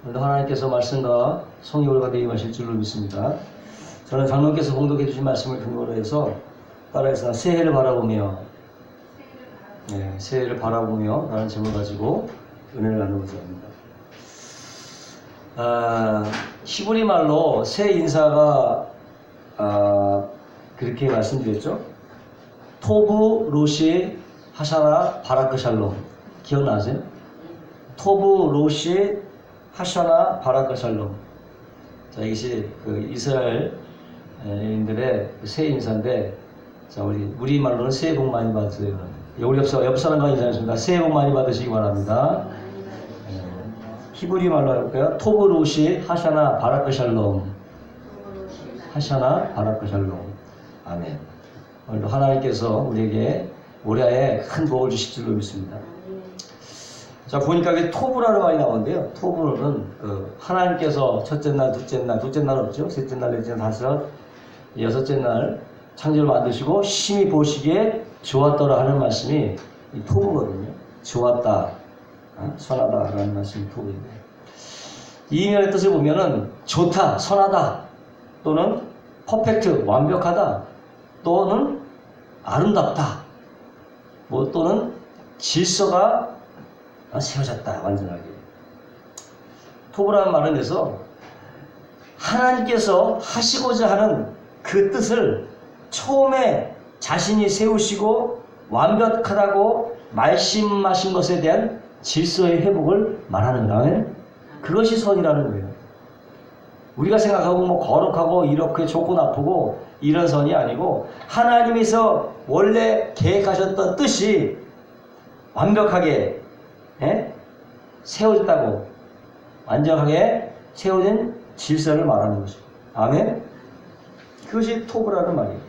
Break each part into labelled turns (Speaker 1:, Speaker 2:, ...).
Speaker 1: 오늘도 하나님께서 말씀과 성령과 되게 하실 줄로 믿습니다. 저는 장로께서 봉독해 주신 말씀을 근거로 해서 따라해서 새해를 바라보며 새해를 바라보며 라는 제목을 가지고 은혜를 나누고자 합니다. 히브리 말로 새 인사가 그렇게 말씀드렸죠. 토브 로시 하샤나 바라크 샬롬 기억나세요? 토브 로시 하샤나 바라크 샬롬. 자, 이것이 그 이스라엘인들의 새 인사인데, 자, 우리 말로는 새해 복 많이 받으세요. 우리 옆 사람과 인사하겠습니다. 새해 복 많이 받으시기 바랍니다. 히브리 말로 할까요? 토브 로시 하샤나 바라크 샬롬. 하샤나 바라크 샬롬. 아멘. 오늘도 하나님께서 우리에게 올해에 큰 복을 주실 줄로 믿습니다. 자, 보니까 여기 토브라는 말이 나오는데요. 토브는 하나님께서 첫째 날, 둘째 날 없죠. 셋째 날, 넷째 날, 다섯, 여섯째 날 창조를 만드시고 심히 보시기에 좋았더라 하는 말씀이 이 토브거든요. 좋았다, 선하다라는 말씀이 토브인데, 이 의미의 뜻을 보면은 좋다, 선하다, 또는 퍼펙트, 완벽하다, 또는 아름답다, 또는 질서가 세워졌다, 완전하게. 토브라는 말은 그래서 하나님께서 하시고자 하는 그 뜻을 처음에 자신이 세우시고 완벽하다고 말씀하신 것에 대한 질서의 회복을 말하는 거예요. 그것이 선이라는 거예요. 우리가 생각하고 뭐 거룩하고 이렇게 좋고 나쁘고 이런 선이 아니고, 하나님께서 원래 계획하셨던 뜻이 완벽하게 세워졌다고, 완전하게 세워진 질서를 말하는 것입니다. 아멘? 그것이 토브라는 말이에요.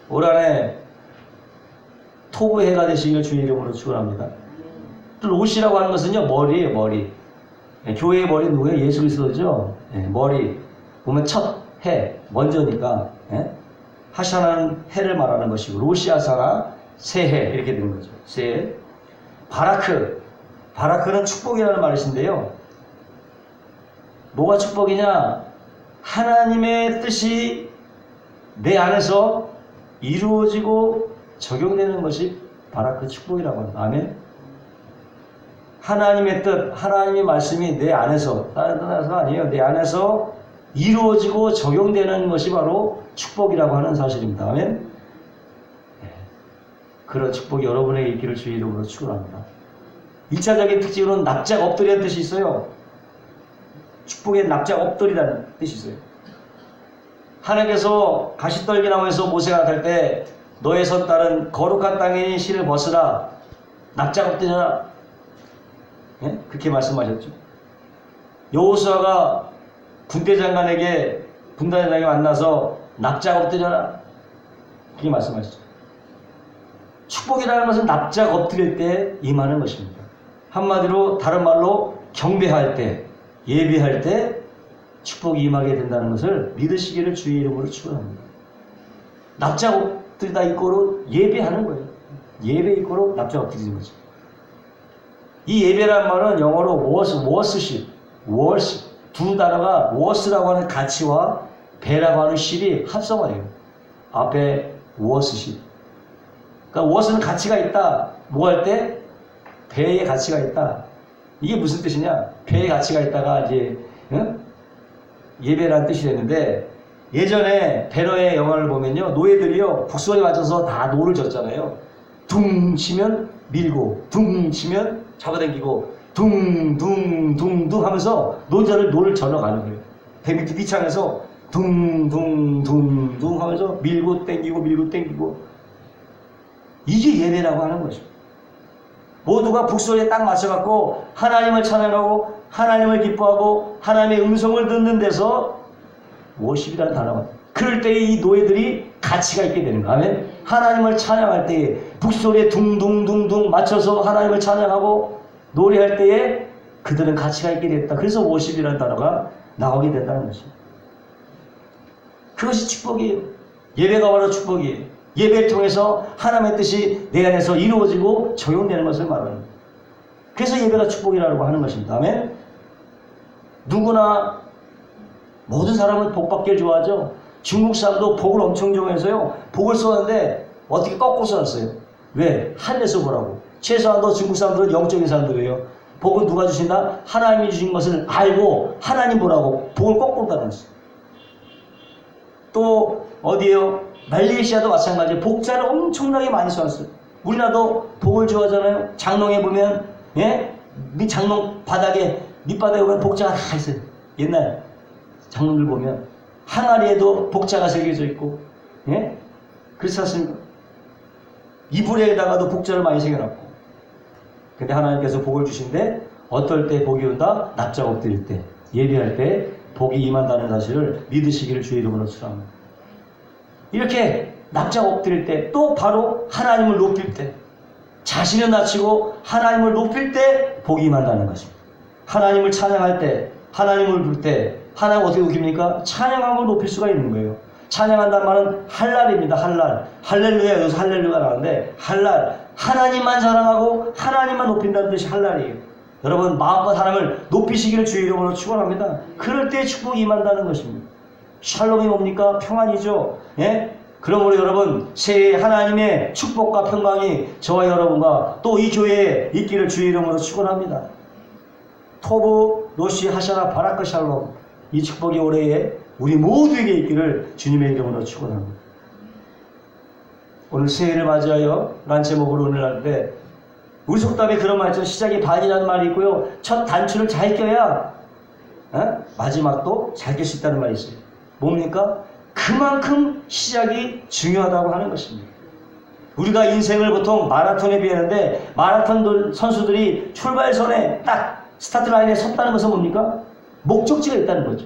Speaker 1: 올 한해 토브의 해가 되시기를 주의 이름으로 축원합니다. 롯이라고 하는 것은요, 머리예요, 머리. 교회의 머리 누구예요? 예수 그리스도죠. 머리. 보면 첫 해, 먼저니까. 하샤나는 해를 말하는 것이고, 로시아사나 새해, 이렇게 되는 거죠. 새해. 바라크는 축복이라는 말이신데요. 뭐가 축복이냐? 하나님의 뜻이 내 안에서 이루어지고 적용되는 것이 바라크 축복이라고 합니다. 아멘. 하나님의 뜻, 하나님의 말씀이 내 안에서, 다른 뜻에서 아니에요. 내 안에서 이루어지고 적용되는 것이 바로 축복이라고 하는 사실입니다. 아멘. 그런 축복이 여러분에게 있기를 주의 이름으로 축원합니다. 1차적인 특징으로는 납작 엎드리는 뜻이 있어요. 축복에 납작 엎드리다는 뜻이 있어요. 하나님께서 가시떨기나무에서 모세가 탈 때 너의 선 딸은 거룩한 땅에 신을 벗으라, 납작 엎드려라, 그렇게 말씀하셨죠. 여호수아가 군대장관에게 만나서 납작 엎드려라, 그렇게 말씀하셨죠. 축복이라는 것은 납작 엎드릴 때 임하는 것입니다. 한마디로, 다른 말로 경배할 때, 예배할 때 축복이 임하게 된다는 것을 믿으시기를 주의 이름으로 축원합니다. 납작 엎드리다 이꼬로 예배하는 거예요. 예배 이꼬로 납작 엎드리는 거죠. 이 예배란 말은 영어로 worship, 두 단어가 worsh라고 하는 가치와 배라고 하는 ship이 합성어예요. 앞에 worship. 그러니까 worsh는 가치가 있다. 뭐 할 때? 배의 가치가 있다. 이게 무슨 뜻이냐? 배의 가치가 있다가 이제 예배라는 뜻이 됐는데, 예전에 배러의 영화를 보면요, 노예들이요 북소리 맞춰서 다 노를 졌잖아요. 둥 치면 밀고, 둥 치면 잡아당기고, 둥둥둥둥 하면서 노를 절어가는 거예요. 배 밑에 비창에서 둥둥둥둥 하면서 밀고 땡기고. 이게 예배라고 하는 거죠. 모두가 북소리에 딱 맞춰갖고 하나님을 찬양하고 하나님을 기뻐하고 하나님의 음성을 듣는 데서 워십이라는 단어가, 그럴 때에 이 노예들이 가치가 있게 되는 거예요. 아멘. 하나님을 찬양할 때에 북소리에 둥둥둥둥 맞춰서 하나님을 찬양하고 노래할 때에 그들은 가치가 있게 됐다. 그래서 워십이라는 단어가 나오게 된다는 것입니다. 그것이 축복이에요. 예배가 바로 축복이에요. 예배를 통해서 하나님의 뜻이 내 안에서 이루어지고 적용되는 것을 말하는 거예요. 그래서 예배가 축복이라고 하는 것입니다. 아멘. 누구나 모든 사람은 복받기를 좋아하죠. 중국 사람도 복을 엄청 좋아해서요. 복을 썼는데 어떻게 거꾸로 써놨어요? 왜? 하늘에서 보라고. 최소한도 중국 사람들은 영적인 사람들이에요. 복은 누가 주신다? 하나님이 주신 것을 알고 하나님 보라고 복을 거꾸로 달아놨어요. 또 어디에요? 말레이시아도 마찬가지예요. 복자를 엄청나게 많이 써놨어요. 우리나라도 복을 좋아하잖아요. 장롱에 보면 예? 장롱 바닥에 밑바닥에 보면 복자가 다 있어요. 옛날 장롱들 보면 항아리에도 복자가 새겨져 있고 예? 그렇지 않습니까? 이불에다가도 복자를 많이 새겨놨고. 근데 하나님께서 복을 주신데 어떨 때 복이 온다? 납작 엎드릴 때, 예배할 때 복이 임한다는 사실을 믿으시기를 주의 이름으로 축원합니다. 이렇게 납작 엎드릴 때, 또 바로 하나님을 높일 때, 자신을 낮추고 하나님을 높일 때 복이 임한다는 것입니다. 하나님을 찬양할 때, 하나님을 부를 때 하나님 어떻게 웃깁니까? 찬양함을 높일 수가 있는 거예요. 찬양한다는 말은 할랄입니다. 할랄. 할렐루야. 여기서 할렐루야 나오는데 할랄. 하나님만 자랑하고 하나님만 높인다는 뜻이 할랄이에요. 여러분 마음껏 하나님을 높이시기를 주의 이름으로 축원합니다. 그럴 때 축복이 임한다는 것입니다. 샬롬이 뭡니까? 평안이죠. 예? 그러므로 여러분 새해 하나님의 축복과 평강이 저와 여러분과 또 이 교회에 있기를 주의 이름으로 축원합니다. 토브 노시 하샤나 바라크 샬롬, 이 축복이 올해에 우리 모두에게 있기를 주님의 이름으로 축원합니다. 오늘 새해를 맞이하여 란 제목으로 오늘 하는데 우리 속담에 그런 말 있죠. 시작이 반이라는 말이 있고요. 첫 단추를 잘 껴야 마지막도 잘 낄 수 있다는 말이 있어요. 뭡니까? 그만큼 시작이 중요하다고 하는 것입니다. 우리가 인생을 보통 마라톤에 비하는데 마라톤 선수들이 출발선에 딱 스타트 라인에 섰다는 것은 뭡니까? 목적지가 있다는 거죠.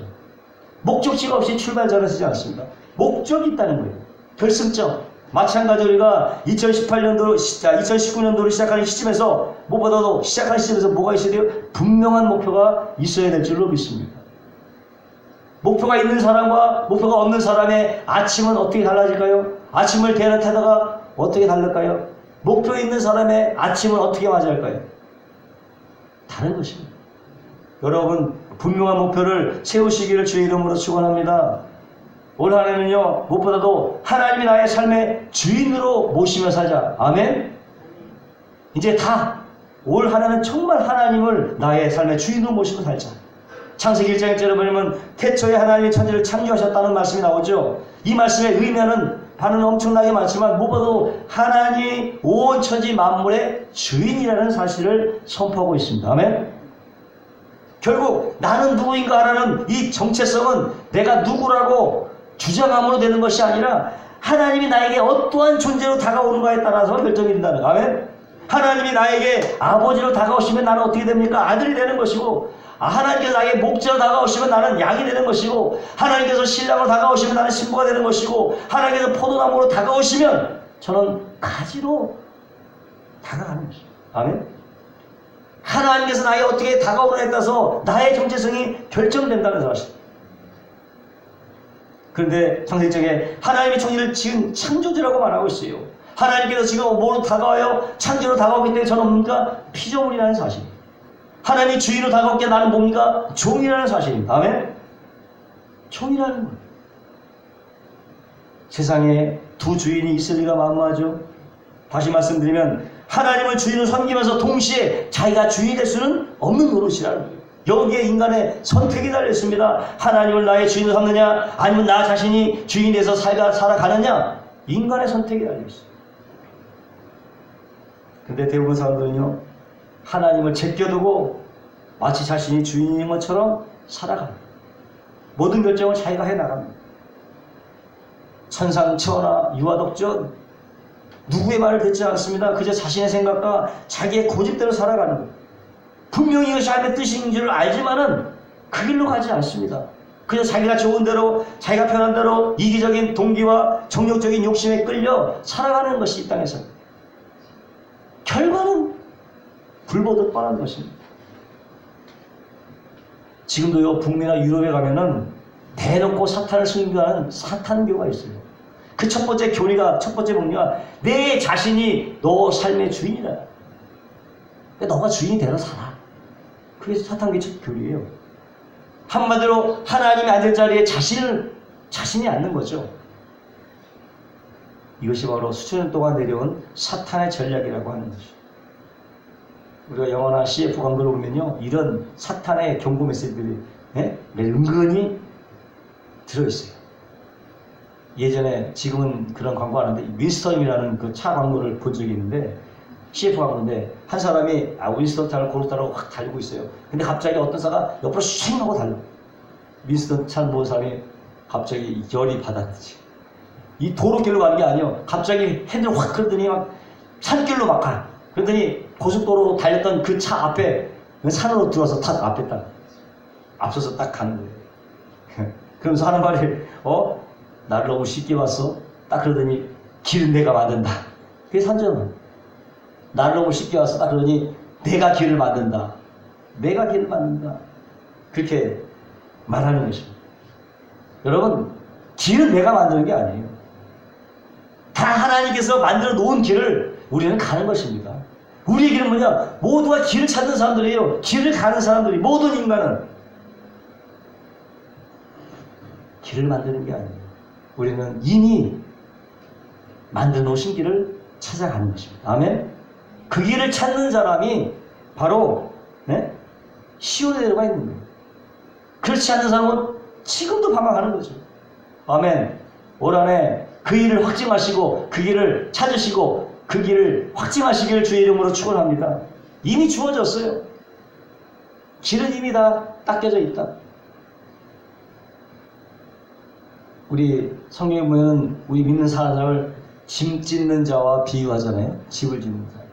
Speaker 1: 목적지가 없이 출발전을 쓰지 않습니다. 목적이 있다는 거예요. 결승점. 마찬가지로 우리가 2019년도로 시작하는 시점에서 무엇보다도 시작하는 시점에서 뭐가 있어야 돼요? 분명한 목표가 있어야 될 줄로 믿습니다. 목표가 있는 사람과 목표가 없는 사람의 아침은 어떻게 달라질까요? 아침을 대하는 태도가 어떻게 다를까요? 목표 있는 사람의 아침은 어떻게 맞이할까요? 다른 것입니다. 여러분 분명한 목표를 세우시기를 주의 이름으로 축원합니다. 올 한해는요 무엇보다도 하나님이 나의 삶의 주인으로 모시며 살자. 아멘. 이제 다 올 한해는 정말 하나님을 나의 삶의 주인으로 모시며 살자. 창세기 1장 1절에 보면 태초에 하나님이 천지를 창조하셨다는 말씀이 나오죠. 이 말씀의 의미는 반은 엄청나게 많지만 무엇보다도 하나님이 온 천지 만물의 주인이라는 사실을 선포하고 있습니다. 아멘. 결국 나는 누구인가 하는 이 정체성은 내가 누구라고 주장함으로 되는 것이 아니라 하나님이 나에게 어떠한 존재로 다가오는가에 따라서 결정이 된다는 거예요. 아멘. 하나님이 나에게 아버지로 다가오시면 나는 어떻게 됩니까? 아들이 되는 것이고, 하나님께서 나에게 목자로 다가오시면 나는 양이 되는 것이고, 하나님께서 신랑으로 다가오시면 나는 신부가 되는 것이고, 하나님께서 포도나무로 다가오시면 저는 가지로 다가가는 것입니다. 아멘. 하나님께서 나에게 어떻게 다가오느냐에 따라서 나의 정체성이 결정된다는 사실. 그런데 창세기에 하나님이 천지를 지은 창조주라고 말하고 있어요. 하나님께서 지금 뭐로 다가와요? 창조로 다가오기 때문에 저는 뭡니까? 피조물이라는 사실. 하나님이 주인으로 다가올게 나는 뭡니까? 종이라는 사실입니다. 아멘? 종이라는 거예요. 세상에 두 주인이 있을 리가 만무하죠. 다시 말씀드리면 하나님을 주인으로 섬기면서 동시에 자기가 주인이 될 수는 없는 노릇이라는 거예요. 여기에 인간의 선택이 달려있습니다. 하나님을 나의 주인으로 삼느냐 아니면 나 자신이 주인이 돼서 살아가느냐, 인간의 선택이 달려있어요. 근데 대부분 사람들은요 하나님을 제껴두고 마치 자신이 주인인 것처럼 살아갑니다. 모든 결정을 자기가 해나갑니다. 천상천하 유아독전 누구의 말을 듣지 않습니다. 그저 자신의 생각과 자기의 고집대로 살아가는 거예요. 분명히 이것이 하나님의 뜻인 줄 알지만은 그 길로 가지 않습니다. 그저 자기가 좋은 대로, 자기가 편한 대로 이기적인 동기와 정욕적인 욕심에 끌려 살아가는 것이 이 땅에서. 결과는 불보듯 뻔한 것입니다. 지금도요 북미나 유럽에 가면은 대놓고 사탄을 숭배하는 사탄교가 있어요. 그 첫 번째 교리가, 첫 번째 목표가 내 자신이 너 삶의 주인이다. 너가 주인이 되어 살아. 그게 사탄교의 첫 교리예요. 한마디로 하나님이 앉을 자리에 자신이 앉는 거죠. 이것이 바로 수천 년 동안 내려온 사탄의 전략이라고 하는 것이죠. 우리가 영화나 CF 광고를 보면요, 이런 사탄의 경고 메시지들이 은근히 들어있어요. 예전에, 지금은 그런 광고 안 하는데 윈스턴이라는 그 차 광고를 본 적이 있는데, CF 광고인데 한 사람이 윈스턴 차를 고속도로로 확 달리고 있어요. 근데 갑자기 어떤 차가 옆으로 쉥 하고 달려. 윈스턴 차를 모은 사람이 갑자기 열이 받았지. 이 도로길로 가는 게 아니에요. 갑자기 핸들 확 끌더니 막 산길로 막 가. 그러더니 고속도로 달렸던 그 차 앞에 산으로 들어와서 탁 앞에 딱 앞서서 딱 가는 거예요. 그러면서 하는 말이 나를 너무 쉽게 봤어? 딱 그러더니 길은 내가 만든다. 그게 산전은 나를 너무 쉽게 왔어? 딱 그러더니 내가 길을 만든다. 내가 길을 만든다. 그렇게 말하는 것입니다. 여러분, 길은 내가 만드는 게 아니에요. 다 하나님께서 만들어 놓은 길을 우리는 가는 것입니다. 우리의 길은 뭐냐? 모두가 길을 찾는 사람들이에요. 길을 가는 사람들이, 모든 인간은 길을 만드는 게 아니에요. 우리는 이미 만들어 놓으신 길을 찾아가는 것입니다. 아멘? 그 길을 찾는 사람이 바로 시온에 내려가 있는 거예요. 그렇지 않는 사람은 지금도 방황하는 거죠. 아멘. 올 한해 그 일을 확증하시고 그 길을 찾으시고 그 길을 확증하시기를 주의 이름으로 축원합니다. 이미 주어졌어요. 길은 이미 다 닦여져 있다. 우리 성경에 보면 우리 믿는 사람을 짐 짓는 자와 비유하잖아요. 집을 짓는 자.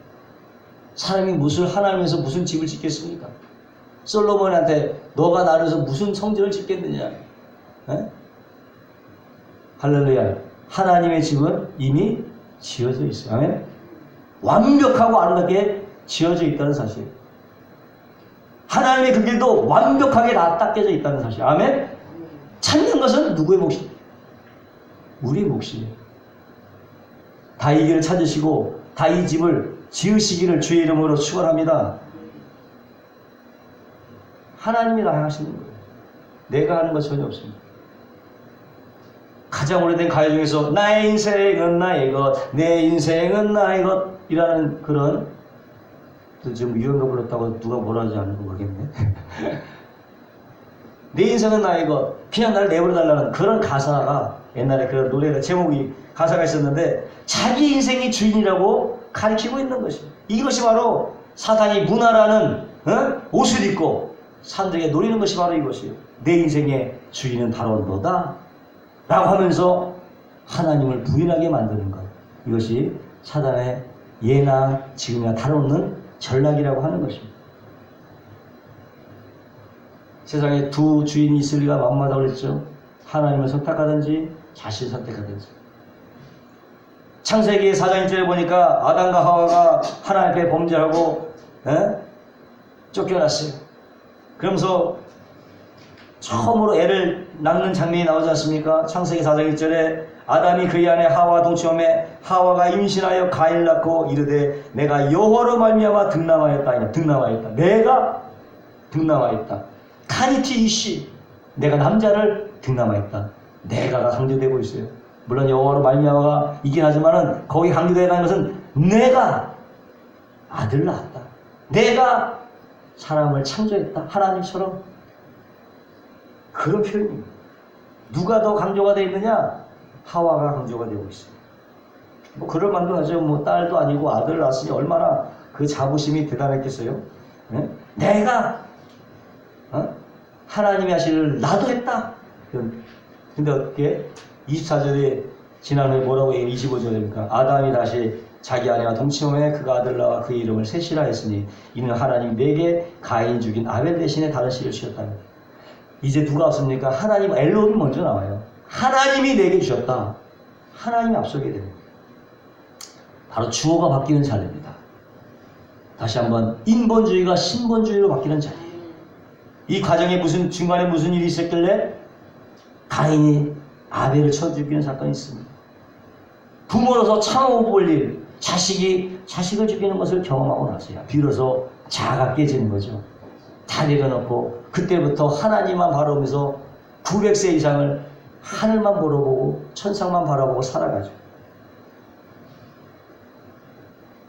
Speaker 1: 사람이 하나님에서 무슨 집을 짓겠습니까? 솔로몬한테 너가 나를 위해서 무슨 성전을 짓겠느냐? 할렐루야. 하나님의 집은 이미 지어져 있어요. 아멘? 완벽하고 아름답게 지어져 있다는 사실. 하나님의 그 길도 완벽하게 다 닦여져 있다는 사실. 아멘? 찾는 것은 누구의 몫이에요? 우리의 몫이에요. 다 이 길을 찾으시고 다 이 집을 지으시기를 주의 이름으로 축원합니다. 하나님이 다 하시는 거예요. 내가 하는 것 전혀 없습니다. 가장 오래된 가요 중에서 나의 인생은 나의 것, 내 인생은 나의 것이라는 그런, 지금 유행가 불렀다고 누가 뭐라 하지 않는 거 모르겠네. 내 인생은 나의 것, 그냥 나를 내버려달라는 그런 가사가, 옛날에 그런 노래가 제목이 가사가 있었는데 자기 인생이 주인이라고 가리키고 있는 것입니다. 이것이 바로 사단이 문화라는 옷을 입고 사람들에게 노리는 것이 바로 이것이에요. 내 인생의 주인은 바로 너다 라고 하면서 하나님을 부인하게 만드는 것. 이것이 사단의 예나 지금이나 다름없는 전략이라고 하는 것입니다. 세상에 두 주인이 있을 리가 만무하다고 그랬죠. 하나님을 선택하든지 자신을 선택하든지. 창세기 4장 1절에 보니까 아담과 하와가 하나님 앞에 범죄하고 쫓겨났어요. 그러면서 처음으로 애를 낳는 장면이 나오지 않습니까? 창세기 4장 1절에 아담이 그의 아내 하와와 동침하매 하와가 임신하여 가인을 낳고 이르되 내가 여호와로 말미암아 등남하였다. 등남하였다. 내가 등남하였다. 카니티 이시, 내가 남자를 등남하였다. 내가가 강조되고 있어요. 물론 여호와로 말미암아가 이긴 하지만은 거기 강조되는 것은 내가 아들 낳았다. 내가 사람을 창조했다. 하나님처럼. 그런 표현입니다. 누가 더 강조가 되어 있느냐? 하와가 강조가 되고 있어요. 뭐 그럴 만도 하죠. 뭐 딸도 아니고 아들을 낳았으니 얼마나 그 자부심이 대단했겠어요. 내가 하나님이 하시를 나도 했다. 근데 어떻게 24절에 지난 후에 뭐라고 얘기해? 25절이니까 아담이 다시 자기 아내와 동침하며 그가 아들 낳아 그 이름을 셋이라 했으니 이는 하나님 내게 가인 죽인 아벨 대신에 다른 씨를 주셨다. 이제 누가 왔습니까? 하나님, 엘로힘이 먼저 나와요. 하나님이 내게 주셨다. 하나님이 앞서게 됩니다. 바로 주어가 바뀌는 자리입니다. 다시 한번 인본주의가 신본주의로 바뀌는 자리예요. 이 과정에 중간에 무슨 일이 있었길래 가인이 아벨을 쳐 죽이는 사건이 있습니다. 부모로서 참아못 볼 일, 자식이 자식을 죽이는 것을 경험하고 나서야 비로소 자아가 깨지는 거죠. 다 내려놓고 그때부터 하나님만 바라보면서 900세 이상을 하늘만 바라보고 천상만 바라보고 살아가죠.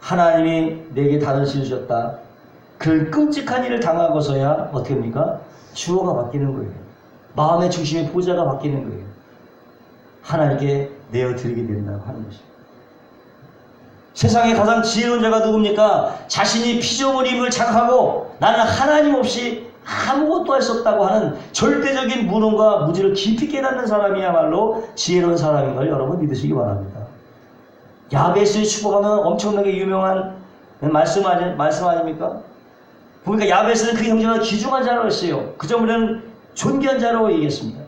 Speaker 1: 하나님이 내게 다른 신을 주셨다. 그런 끔찍한 일을 당하고서야 어떻게 합니까? 주어가 바뀌는 거예요. 마음의 중심의 보좌가 바뀌는 거예요. 하나님께 내어드리게 된다고 하는 것이죠. 세상에 가장 지혜로운 자가 누굽니까? 자신이 피조물임을 자각하고 나는 하나님 없이 아무것도 할 수 없다고 하는 절대적인 무능과 무지를 깊이 깨닫는 사람이야말로 지혜로운 사람인 걸 여러분 믿으시기 바랍니다. 야베스를 축복하면 엄청나게 유명한 말씀 아닙니까? 보니까 야베스는 그 형제가 귀중한 자라고 했어요. 그 점으로는 존귀한 자라고 얘기했습니다.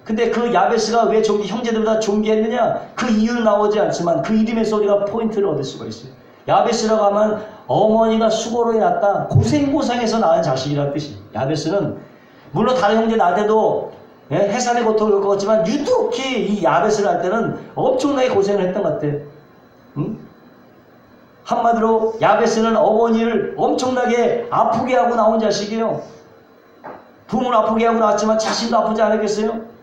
Speaker 1: 근데 그 야베스가 왜 형제들보다 존귀했느냐? 그 이유는 나오지 않지만 그 이름에서 우리가 포인트를 얻을 수가 있어요. 야베스라고 하면 어머니가 수고로 낳았다. 고생고생해서 낳은 자식이라는 뜻이에요. 야베스는 물론 다른 형제 낳을 때도 해산의 고통을 겪었지만 유독히 이 야베스를 할 때는 엄청나게 고생을 했던 것 같아요. 응? 한마디로 야베스는 어머니를 엄청나게 아프게 하고 나온 자식이에요. 부모를 아프게 하고 나왔지만 자신도 아프지 않았겠어요?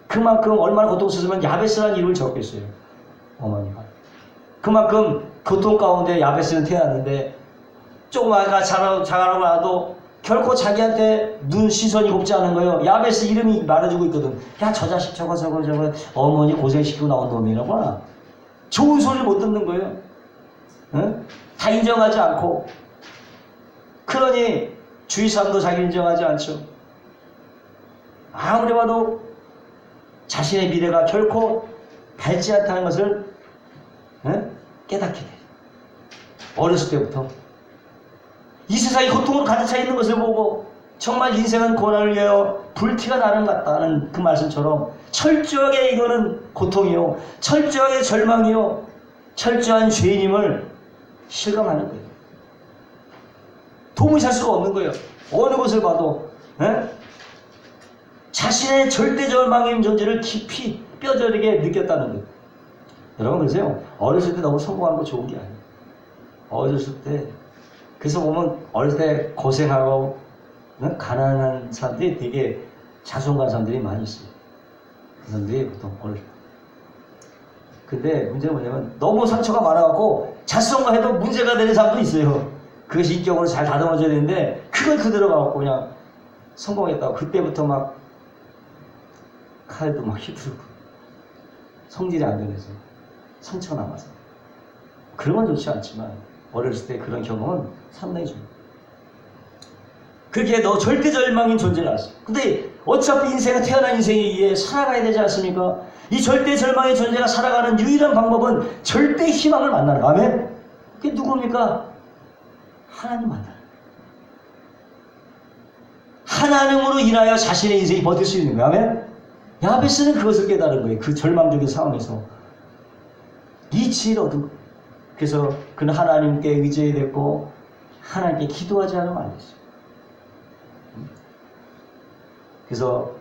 Speaker 1: 그만큼 얼마나 고통스러우면 야베스라는 이름을 적겠어요. 어머니가. 그만큼 고통 가운데 야베스는 태어났는데 조그마한 자라고 나도 결코 자기한테 눈 시선이 곱지 않은 거예요. 야베스 이름이 말해주고 있거든. 야, 저 자식 저거 어머니 고생시키고 나온 놈이라고 하나. 좋은 소리를 못 듣는 거예요. 응? 다 인정하지 않고. 그러니 주위 사람도 자기 인정하지 않죠. 아무리 봐도 자신의 미래가 결코 밝지 않다는 것을 깨닫게 돼요. 어렸을 때부터 이 세상이 고통으로 가득 차 있는 것을 보고 정말 인생은 고난을 위하여 불티가 나는 것 같다는 그 말씀처럼 철저하게 이거는 고통이요, 철저하게 절망이요, 철저한 죄인임을 실감하는 거예요. 도무지 살 수가 없는 거예요. 어느 것을 봐도 자신의 절대 절망인 존재를 깊이 뼈저리게 느꼈다는 거예요. 여러분 그러세요? 어렸을 때 너무 성공하는 거 좋은 게 아니에요. 어렸을 때 그래서 보면 어렸을 때 고생하고 가난한 사람들이 되게 자존감 사람들이 많이 있어요. 그 사람들이 보통 어렸을 때. 근데 문제가 뭐냐면 너무 상처가 많아갖고 자성가해도 문제가 되는 사람도 있어요. 그것이 인격으로 잘 다듬어져야 되는데 그걸 그대로 가갖고 그냥 성공했다고 그때부터 막 칼도 막 휘두르고 성질이 안 변해서 상처가 남아서 그런 건 좋지 않지만 어렸을 때 그런 경험은 상당히 좋아요. 그렇게 너 절대 절망인 존재를 알았어. 근데 어차피 인생은 태어난 인생에 의해 살아가야 되지 않습니까? 이 절대 절망의 존재가 살아가는 유일한 방법은 절대 희망을 만나는 거. 아멘? 그게 누굽니까? 하나님 만나는 거예요. 하나님으로 인하여 자신의 인생이 버틸 수 있는 거예요. 아멘? 야베스는 그것을 깨달은 거예요. 그 절망적인 상황에서 이 지혜를 얻은 거예요. 그래서 그는 하나님께 의지해야 됐고 하나님께 기도하지 않으면 안 됐어요. 그래서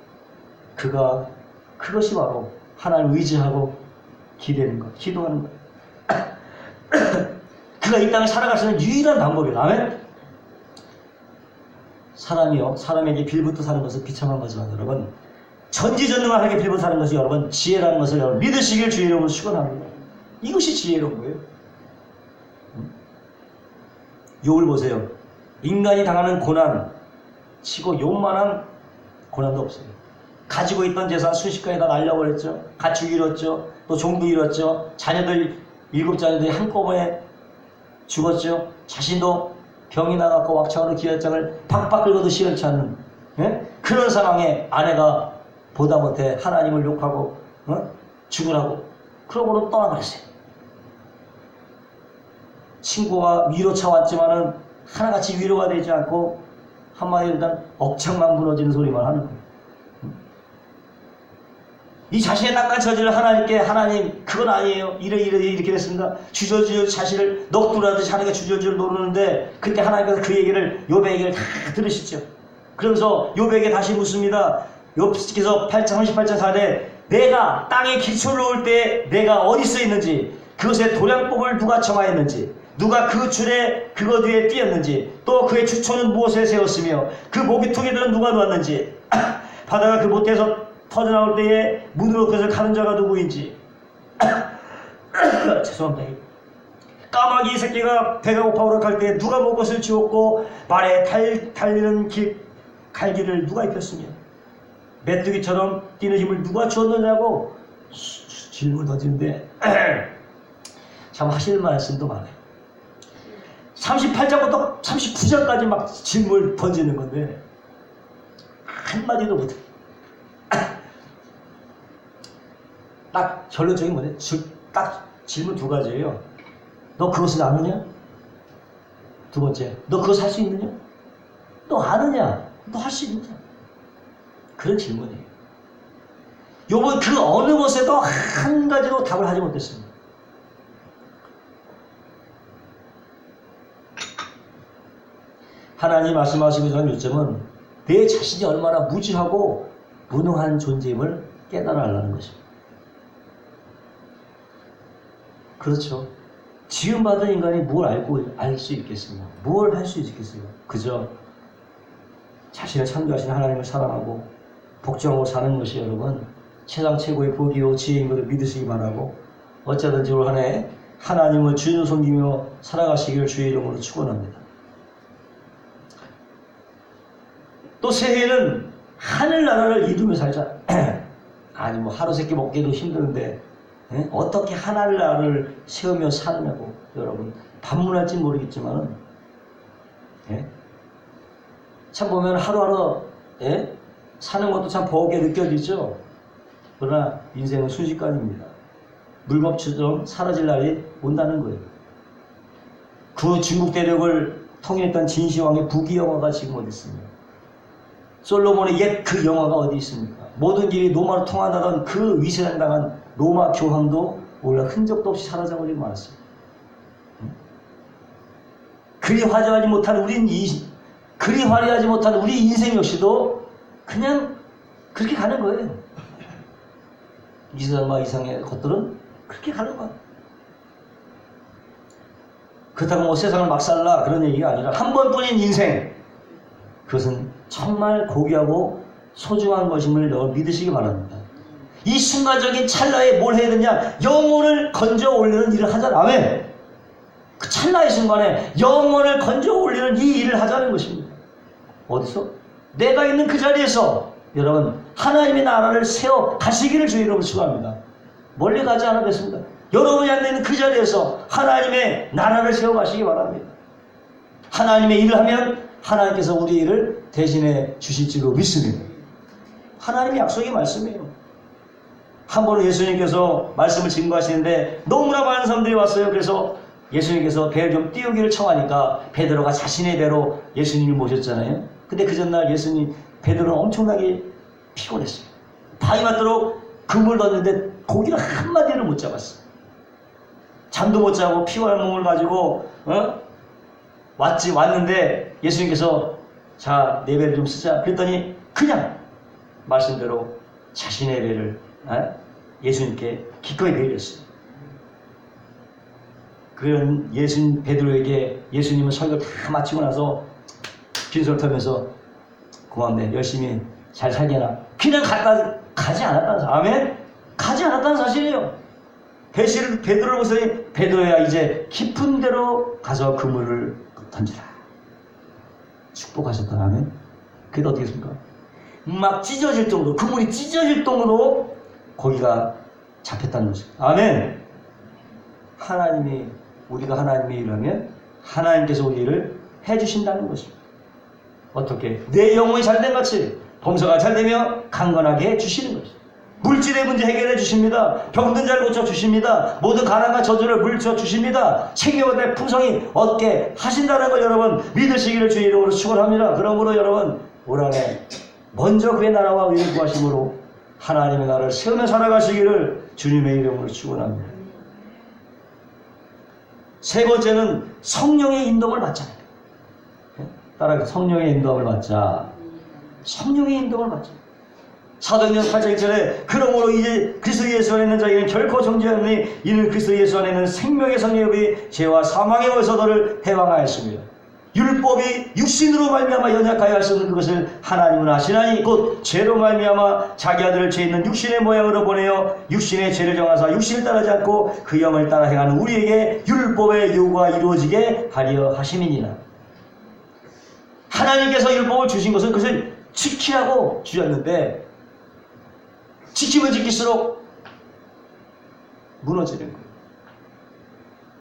Speaker 1: 그것이 바로 하나님을 의지하고 기대는 것, 기도하는 것. 그가 이 땅을 살아갈 수 있는 유일한 방법이에요. 아멘? 사람에게 빌붙어 사는 것은 비참한 거지만 여러분 전지전능한 하나님께 빌붙어 사는 것이 여러분 지혜라는 것을 여러분 믿으시길 주의 이름으로 축원합니다. 이것이 지혜로운 거예요. 욥을 보세요. 인간이 당하는 고난 치고 욥만한 고난도 없어요. 가지고 있던 재산 순식간에 다 날려버렸죠. 가축 잃었죠. 또 종도 잃었죠. 자녀들 7자녀들이 한꺼번에 죽었죠. 자신도 병이 나갖고 왁창으로 기혈장을 박박 긁어도 시원치 않는 그런 상황에 아내가 보다 못해 하나님을 욕하고 죽으라고 그러고는 떠나버렸어요. 친구가 위로차 왔지만은 하나같이 위로가 되지 않고 한마디로 일단 억창만 무너지는 소리만 하는 거예요. 이 자신의 낙한 처지를 하나님께 하나님 그건 아니에요. 이렇게 됐습니다. 주저주저 자신을 넋두라듯이 하나님께 주저주저 노르는데 그때 하나님께서 그 얘기를 욥의 얘기를 다 들으시죠. 그러면서 욥에게 다시 묻습니다. 욥께서 38장 4대 내가 땅에 기초를 놓을 때 내가 어디서 있는지 그것의 도량법을 누가 정하였는지 누가 그 줄에 그것 위에 띄었는지, 또 그의 주초는 무엇에 세웠으며 그 모기토기들은 누가 놓았는지, 바다가 그 못에서 터져나올 때에 문으로 그것을 가는 자가 누구인지. 죄송합니다. 까마귀 이 새끼가 배가 고파 오락할 때 누가 먹것을 주었고 말에 달리는 갈기를 누가 입혔으며 메뚜기처럼 뛰는 힘을 누가 주었느냐고 질문을 던지는데 참 하실 말씀도 많아요. 38장부터 39장까지 막 질문을 던지는 건데 한마디도 못해. 딱 결론적인 뭐냐? 딱 질문 두 가지예요. 너 그것을 아느냐? 두 번째, 너 그것을 할 수 있느냐? 너 아느냐? 너 할 수 있느냐? 그런 질문이에요. 요번 그 어느 것에도 한 가지도 답을 하지 못했습니다. 하나님 말씀하시기 전 요점은 내 자신이 얼마나 무지하고 무능한 존재임을 깨달아 하려는 것입니다. 그렇죠. 지음받은 인간이 뭘 알 수 있겠습니까? 뭘 할 수 있겠어요? 그저 자신을 창조하신 하나님을 사랑하고 복종하고 사는 것이 여러분 세상 최고의 복이요 지혜인 것을 믿으시기 바라고 어쩌든지 올 한 해 하나님을 주인으로 섬기며 살아가시기를 주의 이름으로 축원합니다. 또 새해에는 하늘나라를 이루며 살자. 아니 뭐 하루 세끼 먹기도 힘드는데 어떻게 하늘나라를 세우며 사느냐고 여러분 반문할지 모르겠지만 참 보면 하루하루 사는 것도 참 버겁게 느껴지죠. 그러나 인생은 순식간입니다. 물법처럼 사라질 날이 온다는 거예요. 그 중국 대륙을 통일했던 진시황의 부귀영화가 지금 어디 있습니까? 솔로몬의 옛 그 영화가 어디 있습니까? 모든 길이 로마로 통한다던 그 위세당당한 로마 교황도 원래 흔적도 없이 사라져버리고 말았습니다. 그리 화려하지 못한 우리 인생 역시도 그냥 그렇게 가는 거예요. 이 세상 이상의 것들은 그렇게 가는 거예요. 그렇다고 뭐 세상을 막 살라 그런 얘기가 아니라 한 번뿐인 인생, 그것은 정말 고귀하고 소중한 것임을 믿으시기 바랍니다. 이 순간적인 찰나에 뭘 해야 되냐? 영혼을 건져 올리는 일을 하자는 아멘. 그 찰나의 순간에 영혼을 건져 올리는 이 일을 하자는 것입니다. 어디서? 내가 있는 그 자리에서 여러분 하나님의 나라를 세워 가시기를 주의 이름으로 축원합니다. 멀리 가지 않았겠습니다. 여러분이 앉아 있는 그 자리에서 하나님의 나라를 세워 가시기 바랍니다. 하나님의 일을 하면 하나님께서 우리 일을 대신해 주실 줄로 믿습니다. 하나님의 약속의 말씀이에요. 한 번은 예수님께서 말씀을 증거하시는데 너무나 많은 사람들이 왔어요. 그래서 예수님께서 배를 좀 띄우기를 청하니까 베드로가 자신의 배로 예수님을 모셨잖아요. 근데 그 전날 베드로는 엄청나게 피곤했어요. 바위 맞도록 그물 던졌는데 고기를 한 마디를 못 잡았어요. 잠도 못 자고 피곤한 몸을 가지고 왔는데 예수님께서 자, 내 배를 좀 쓰자 그랬더니 그냥 말씀대로 자신의 배를 예수님께 기꺼이 내렸어요. 그런 베드로에게 예수님은 설교를 다 마치고 나서 빈손을 털면서 고맙네, 열심히 잘 살게나. 그냥 가지 않았다는 사실. 아멘? 가지 않았다는 사실이에요. 베드로를 보더니 베드로야 이제 깊은 데로 가서 그물을 던지라. 축복하셨다. 아멘? 그게 어떻게 됐습니까? 막 찢어질 정도로, 그물이 찢어질 정도로 거기가 잡혔다는 것이죠. 아멘! 우리가 하나님의 일을 하면 하나님께서 우리 일을 해주신다는 것입니다. 어떻게? 내 영혼이 잘된 같이 범사가 잘되며 강건하게 해주시는 것입니다. 물질의 문제 해결해 주십니다. 병든 자를 고쳐 주십니다. 모든 가난과 저주를 물리쳐 주십니다. 챙겨내 풍성히 얻게 하신다는 걸 여러분 믿으시기를 주의 이름으로 축원합니다. 그러므로 여러분 올 한해 먼저 그의 나라와 의를 구하심으로 하나님의 나라를 세우며 살아가시기를 주님의 이름으로 축원합니다. 세 번째는 성령의 인도를 받잖아요. 따라서 성령의 인도를 받자. 성령의 인도를 받자. 사도행전 8장 1절에 그러므로 이제 그리스도 예수 안에 있는 자에게는 결코 정죄하니 이는 그리스도 예수 안에 있는 생명의 성령이 죄와 사망의 벌써 너를 해방하였습니다. 율법이 육신으로 말미암아 연약하여 할 수 없는 그것을 하나님은 하시나니 곧 죄로 말미암아 자기 아들을 죄 있는 육신의 모양으로 보내어 육신의 죄를 정하사 육신을 따르지 않고 그 영을 따라 행하는 우리에게 율법의 요구가 이루어지게 하려 하심이니라. 하나님께서 율법을 주신 것은 그것을 지키라고 주셨는데 지키면 지킬수록 무너지는 거예요.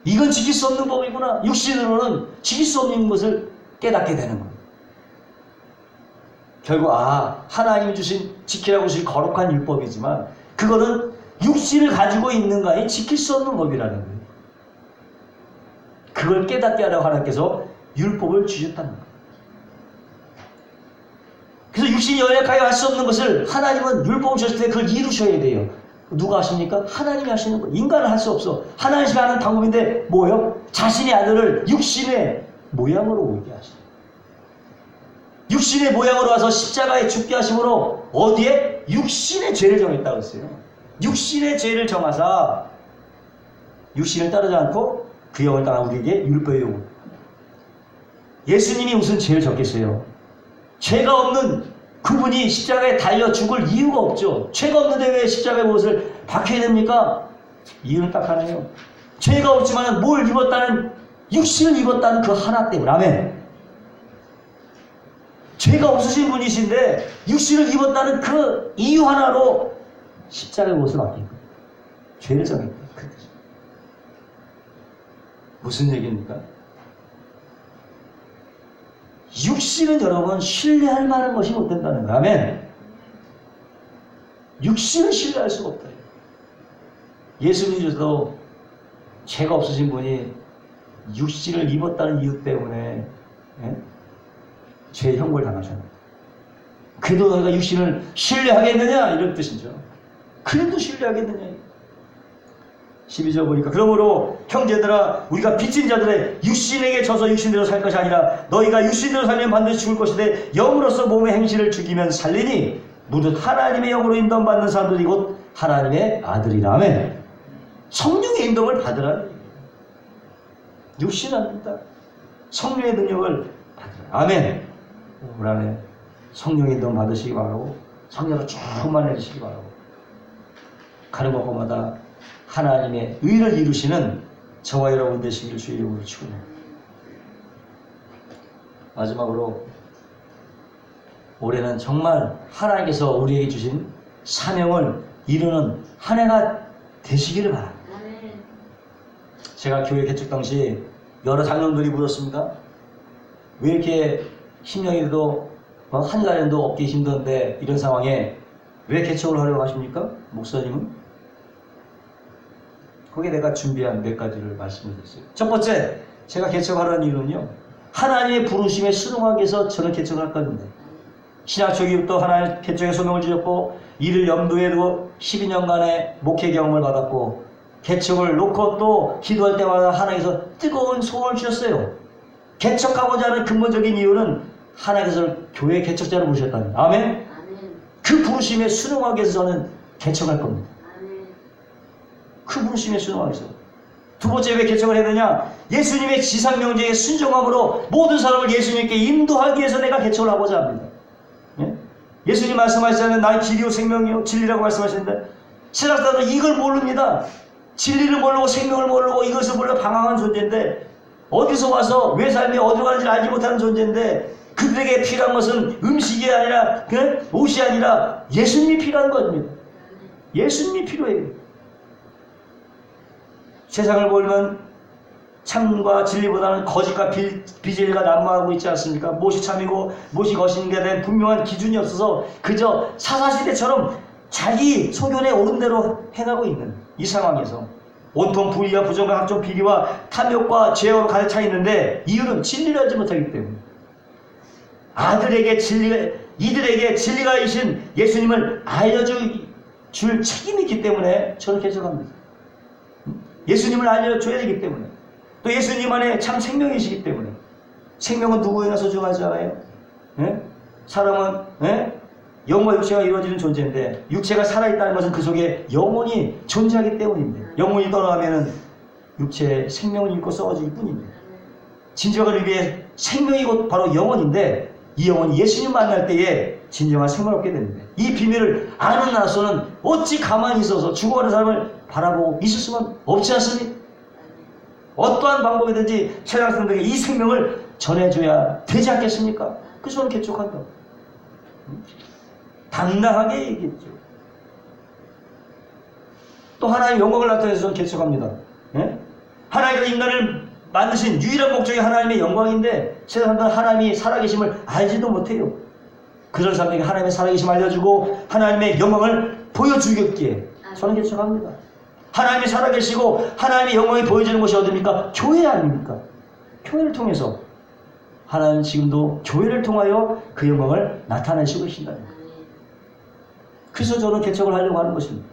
Speaker 1: 이건 지킬 수 없는 법이구나. 육신으로는 지킬 수 없는 것을 깨닫게 되는 거예요. 결국 하나님이 주신 지키라고 주신 거룩한 율법이지만 그거는 육신을 가지고 있는 거에 지킬 수 없는 법이라는 거예요. 그걸 깨닫게 하려고 하나님께서 율법을 주셨다는 거예요. 그래서 육신이 연약하여 할 수 없는 것을 하나님은 율법을 주셨을 때 그걸 이루셔야 돼요. 누가 하십니까? 하나님이 하시는 거예요. 인간은 할 수 없어. 하나님이 하는 방법인데 뭐예요? 자신의 아들을 육신의 모양으로 오게 하시는 거예요. 육신의 모양으로 와서 십자가에 죽게 하심으로 어디에? 육신의 죄를 정했다고 했어요. 육신의 죄를 정하사 육신을 따르지 않고 그 영을 따라 우리에게 율법의 요구. 예수님이 무슨 죄를 졌겠어요? 죄가 없는 그분이 십자가에 달려 죽을 이유가 없죠. 죄가 없는데 왜 십자가에 무엇을 박혀야 됩니까? 이유는 딱 하나예요. 죄가 없지만 뭘 입었다는, 육신을 입었다는 그 하나 때문에. 아멘. 죄가 없으신 분이신데 육신을 입었다는 그 이유 하나로 십자가의 옷을 맡긴 거예요. 죄를 정했다. 무슨 얘기입니까? 육신은 여러분 신뢰할 만한 것이 못 된다는 거예요. 아멘. 육신은 신뢰할 수가 없다. 예수님께서도 죄가 없으신 분이 육신을 입었다는 이유 때문에 죄의 형벌을 당하셨습니다. 그래도 너희가 육신을 신뢰하겠느냐? 이런 뜻이죠. 그래도 신뢰하겠느냐? 12절 보니까 그러므로 형제들아 우리가 빚진 자들의 육신에게 져서 육신대로 살 것이 아니라 너희가 육신대로 살면 반드시 죽을 것이되 영으로서 몸의 행실을 죽이면 살리니 무릇 하나님의 영으로 인도받는 사람들이 곧 하나님의 아들이라. 아멘. 성령의 인도를 받으라. 육신 안 된다. 성령의 능력을 받으라. 아멘. 올 한해 성령의 인도 받으시기 바라고 성령으로 쭉 만나주시기 바라고 가는 곳마다 하나님의 의를 이루시는 저와 여러분 되시기를 주의 이름으로 축원합니다. 마지막으로 올해는 정말 하나님께서 우리에게 주신 사명을 이루는 한 해가 되시기를 바랍니다. 제가 교회 개척 당시 여러 장로들이 물었습니다. 왜 이렇게 신령이도 한 달에도 없기 힘든데 이런 상황에 왜 개척을 하려고 하십니까? 목사님은? 거기에 내가 준비한 몇 가지를 말씀드렸어요. 첫 번째, 제가 개척하라는 이유는요, 하나님의 부르심에 순응하기 위해서 저는 개척을 했거든요. 신학 초기부터 하나님 개척의 소명을 주셨고 이를 염두에 두고 12년간의 목회 경험을 받았고 개척을 놓고 또 기도할 때마다 하나님께서 뜨거운 소원을 주셨어요. 개척하고자 하는 근본적인 이유는 하나님께서 교회 개척자를 부르셨다는 거예요. 아멘? 아멘. 그 부르심에 순응하기 위해서 저는 개척할 겁니다. 그 부르심에 순응하기 위해서. 두 번째 왜 개척을 해야 되냐? 예수님의 지상명제에 순종함으로 모든 사람을 예수님께 인도하기 위해서 내가 개척을 하고자 합니다. 예? 예수님 말씀하시잖아요. 나의 길이요 생명이요 진리라고 말씀하시는데 신학자들은 이걸 모릅니다. 진리를 모르고 생명을 모르고 이것을 모르고 방황한 존재인데 어디서 와서 왜 삶이 어디로 가는지 알지 못하는 존재인데 그들에게 필요한 것은 음식이 아니라 옷이 아니라 예수님이 필요한 겁니다. 예수님이 필요해요. 세상을 보면 참과 진리보다는 거짓과 비진리가 난무하고 있지 않습니까? 무엇이 참이고 무엇이 거짓인가에 대한 분명한 기준이 없어서 그저 사사시대처럼 자기 소견에 옳은 대로 행하고 있는 이 상황에서 온통 불의와 부정과 각종 비리와 탐욕과 죄와 가득 차 있는데 이유는 진리를 알지 못하기 때문에 이들에게 진리가 이신 예수님을 알려줄 책임이 있기 때문에 저는 개척합니다. 예수님을 알려줘야 되기 때문에 또 예수님 안에 참 생명이시기 때문에 생명은 누구에나 소중하지 않아요? 예? 사람은 영과 육체가 이루어지는 존재인데 육체가 살아있다는 것은 그 속에 영혼이 존재하기 때문입니다. 영혼이 떠나가면은 육체의 생명을 잃고 썩어질 뿐입니다. 진정한 의미의 생명이 곧 바로 영혼인데 이 영혼이 예수님 만날 때에 진정한 생명을 얻게 됩니다. 이 비밀을 아는 나서는 어찌 가만히 있어서 죽어가는 사람을 바라보고 있을 수만 없지 않습니까? 어떠한 방법이든지 세상 사람들에게 이 생명을 전해줘야 되지 않겠습니까? 그래서 저는 개척한다. 당당하게 얘기했죠. 또 하나님의 영광을 나타내서 저는 개척합니다. 예? 하나님께서 인간을 만드신 유일한 목적이 하나님의 영광인데 세상 사람들은 하나님이 살아계심을 알지도 못해요. 그런 사람들에게 하나님의 살아계심을 알려주고 하나님의 영광을 보여주겠기에 저는 개척합니다. 하나님이 살아계시고 하나님의 영광이 보여지는 곳이 어디입니까? 교회 아닙니까? 교회를 통해서 하나님은 지금도 교회를 통하여 그 영광을 나타내시고 계신다. 그래서 저는 개척을 하려고 하는 것입니다.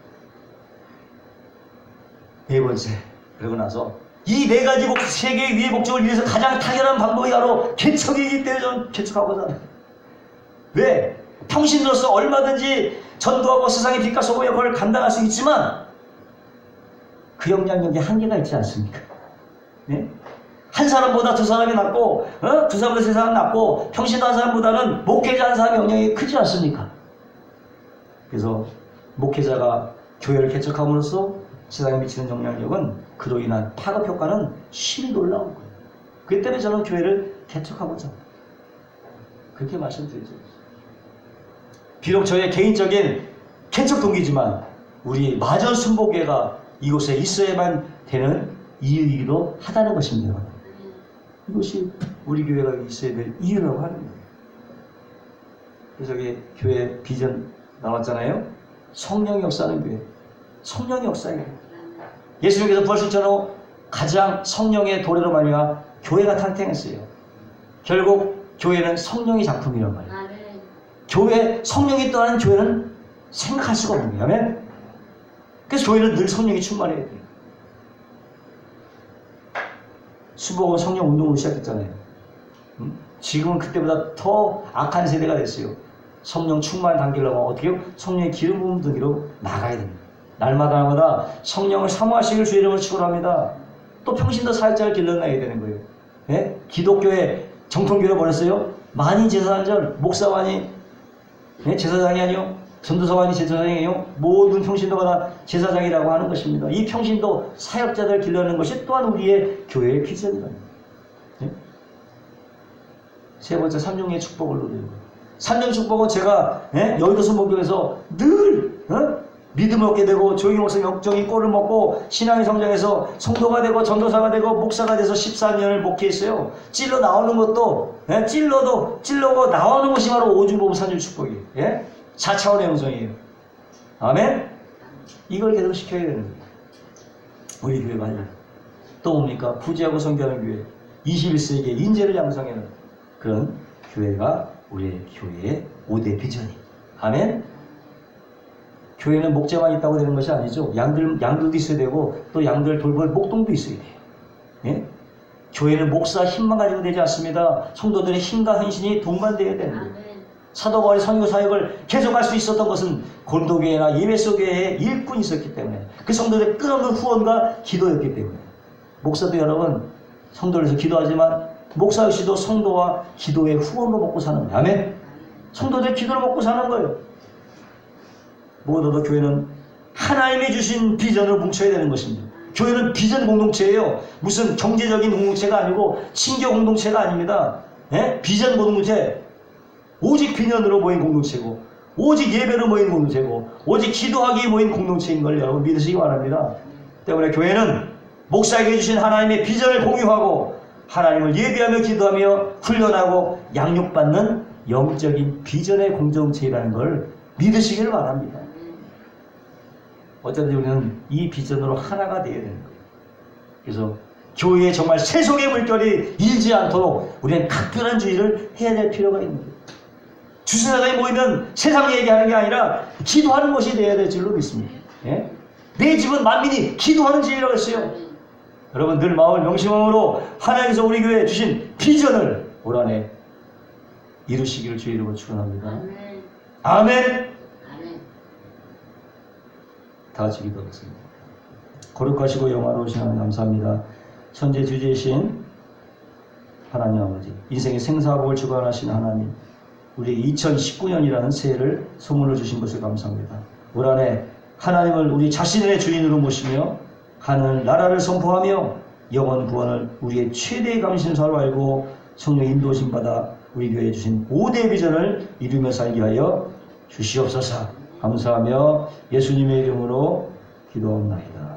Speaker 1: 네 번째, 그러고 나서 이 네 가지 세 개의 위의 목적을 위해서 가장 당연한 방법이 바로 개척이기 때문에 저는 개척하고자 합니다. 왜? 평신도로서 얼마든지 전도하고 세상의 빛과 소금의 역할을 감당할 수 있지만 그 영향력에 한계가 있지 않습니까? 네? 한 사람보다 두 사람이 낫고 두 사람보다 세 사람이 낫고 평신도 한 사람보다는 목회자 한 사람의 영향이 크지 않습니까? 그래서 목회자가 교회를 개척함으로써 세상에 미치는 영향력은 그로 인한 파급 효과는 심히 놀라운 거예요. 그렇기 때문에 저는 교회를 개척하고자 합니다. 그렇게 말씀드리죠. 비록 저의 개인적인 개척 동기지만 우리 마전 순복회가 이곳에 있어야만 되는 이유이기도 하다는 것입니다. 이것이 우리 교회가 있어야 될 이유라고 하는 거예요. 그래서 여기 교회 비전 나왔잖아요. 성령의 역사하는 교회. 성령의 역사예요. 예수님께서 부활실천으로 가장 성령의 도래로 말미암아 교회가 탄생했어요. 결국 교회는 성령의 작품이란 말이에요. 교회, 성령이 떠나는 교회는 생각할 수가 없는 거예요. 아멘? 그래서 교회는 늘 성령이 충만해야 돼요. 수복은 성령 운동으로 시작했잖아요. 지금은 그때보다 더 악한 세대가 됐어요. 성령 충만 당기려고 어떻게 해요? 성령의 기름 부음 등기로 나가야 됩니다. 날마다 성령을 사모하시길 주의 이름으로 축원합니다. 또 평신도 사역자를 길러내야 되는 거예요. 예? 기독교의 정통교를 버렸어요. 만인 제사장절 목사만이 제사장이 아니요. 전도사관이 제사장이에요. 모든 평신도가 다 제사장이라고 하는 것입니다. 이 평신도 사역자들 길러내는 것이 또한 우리의 교회의 비전이다. 예? 세 번째, 삼중의 축복을 누리는 거예요. 삼중 축복은 제가 여의도 순복음에서 늘 믿음을 얻게 되고 조용히 목사 영적인 꼴을 먹고 신앙의 성장해서 성도가 되고 전도사가 되고 목사가 돼서 14년을 목회했어요. 찔러 나오는 것도 찔러고 나오는 것이 바로 오중보험 삼중 축복이에요. 예? 4차원의 영성이에요. 아멘? 이걸 계속 시켜야 되는 거예요. 우리 교회가 하려. 또 뭡니까? 부지하고 성교하는 교회. 21세기의 인재를 양성하는 그런 교회가 우리의 교회의 5대 비전이에요. 아멘? 교회는 목자만 있다고 되는 것이 아니죠. 양들도 있어야 되고 또 양들 돌볼 목동도 있어야 돼요. 예? 교회는 목사 힘만 가지고 되지 않습니다. 성도들의 힘과 헌신이 동반되어야 되는 거예요. 사도 바울이 선교 사역을 계속할 수 있었던 것은 고린도교회나 예배소교회에 일꾼이 있었기 때문에 그 성도들의 끝없는 후원과 기도였기 때문에 목사도 여러분 성도를 위해서 기도하지만 목사 역시도 성도와 기도의 후원으로 먹고 사는 거예요. 아멘? 성도들의 기도를 먹고 사는 거예요. 무엇보다도 교회는 하나님이 주신 비전으로 뭉쳐야 되는 것입니다. 교회는 비전 공동체예요. 무슨 경제적인 공동체가 아니고 친교 공동체가 아닙니다. 예? 비전 공동체. 오직 비전으로 모인 공동체고 오직 예배로 모인 공동체고 오직 기도하기에 모인 공동체인 걸 여러분 믿으시기 바랍니다. 때문에 교회는 목사에게 주신 하나님의 비전을 공유하고 하나님을 예배하며 기도하며 훈련하고 양육받는 영적인 비전의 공동체라는 걸 믿으시기를 바랍니다. 어쨌든 우리는 이 비전으로 하나가 되어야 되는 거예요. 그래서 교회에 정말 세속의 물결이 일지 않도록 우리는 각별한 주의를 해야 될 필요가 있는 거예요. 주선자들이 모이면 세상 얘기하는 게 아니라 기도하는 것이 되어야 될 줄로 믿습니다. 예? 내 집은 만민이 기도하는 집이라고 했어요. 여러분 늘 마음을 명심함으로 하나님께서 우리 교회에 주신 비전을 올 한해 이루시기를 주의 이름으로 축원합니다. 아멘.
Speaker 2: 아멘.
Speaker 1: 다 같이 기도하겠습니다. 거룩하시고 영화로우신 하나님 감사합니다. 천재 주제이신 하나님 아버지, 인생의 생사복을 주관하신 하나님, 우리 2019년이라는 새해를 선물로 주신 것을 감사합니다. 올 한해 하나님을 우리 자신의 주인으로 모시며 하늘 나라를 선포하며 영원 구원을 우리의 최대의 감신사로 알고 성령 인도심 받아 우리 교회에 주신 5대 비전을 이루며 살게 하여 주시옵소서. 감사하며 예수님의 이름으로 기도합니다.